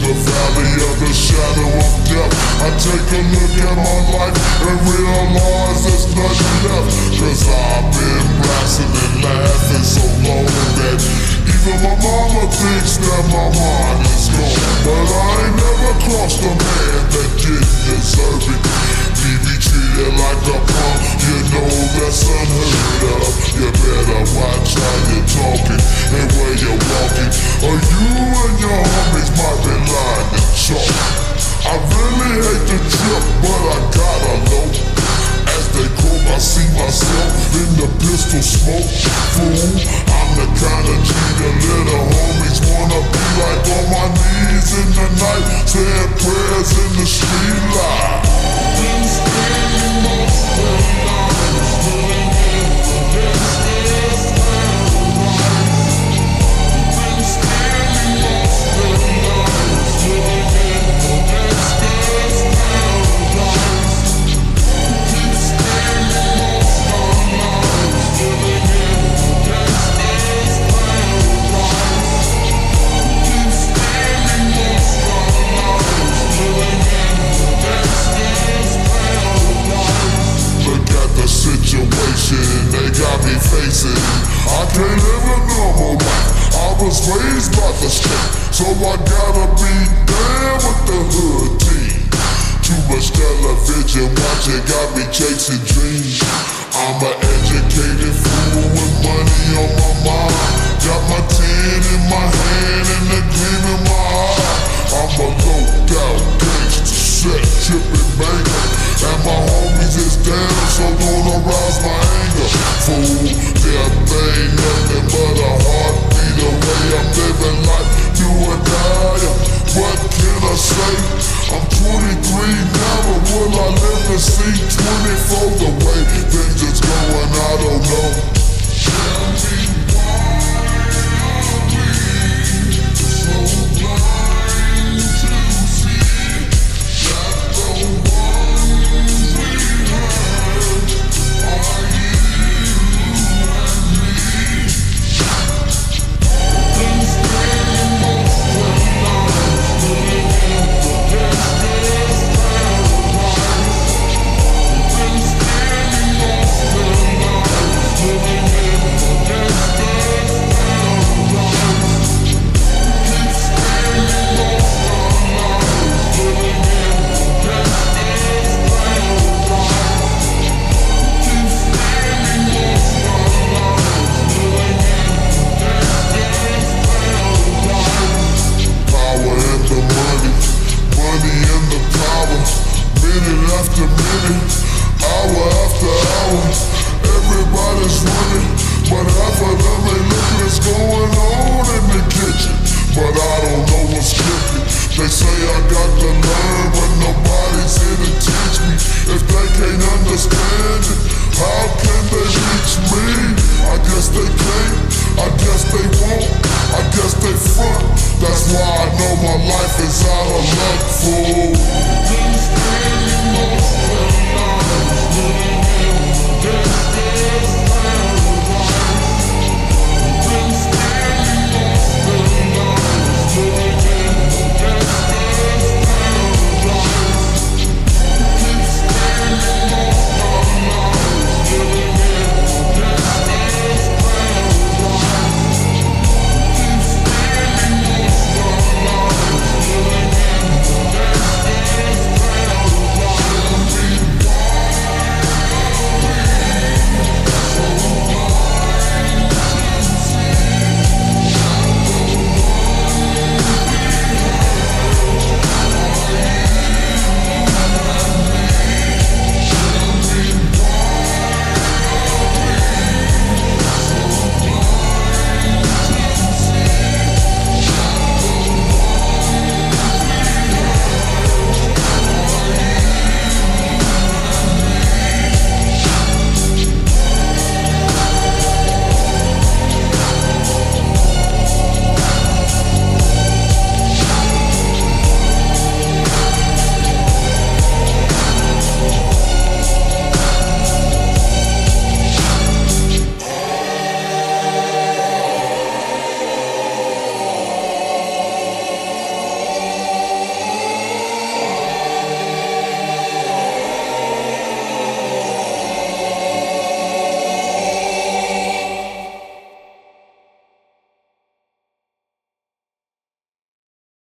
the valley of the shadow of death. I take a look at my life and realize there's nothing left. Cause I've been blasting and laughing so long that even my mama thinks that my mind is gone. But I ain't never crossed a man that didn't deserve it. Be treated like a punk, you know that's unheard of. You better watch how you're talking and where you're walking, or you and your homies might be lying to chalk. I really hate the trip, but I gotta know. As they croak, I see myself in the pistol smoke. Fool, I'm the kind of G the little homies wanna be like. On my knees in the night, saying prayers in the street light. Been spending most of their lives living in the gangster's paradise. Been spending most of their lives living in the gangster's paradise. Been spending most of our lives living in the gangster's paradise. Been spending most of our lives living in the gangster's paradise. Look at the situation they got me facing. I can't live a normal life. I was raised by the state, so I gotta be down with the hood team. Too much television watching got me chasing dreams. I'm an educated fool with money on my mind. Got my tin in my hand and a gleam in my eye. I'm a loped out gangster, set tripping banker, and my homies is down, so don't arouse my anger. Fool, death ain't nothing but a heartbeat away. I'm living life, do or die. What can I say? I'm 23 now, but will I live to see 24? The way things is going, I don't know. Tell me why are we so blind to see that the ones we hurt are you and me? Been spending most of their lives living in the gangster's paradise. Been spending most of their lives living in the gangster's paradise. Been spending most of our lives living in the gangster's paradise. Been spending most of our lives living in the gangster's paradise. Power and the money, money and the power. Minute after minute, hour after hour, everybody's running, but half of them ain't looking what's going on in the kitchen. But I don't know what's cooking. They say I got to learn, but nobody's here to teach me. If they can't understand it, how can they reach me? I guess they can't, I guess they won't, I guess they front. That's why I know my life is out of luck, fool.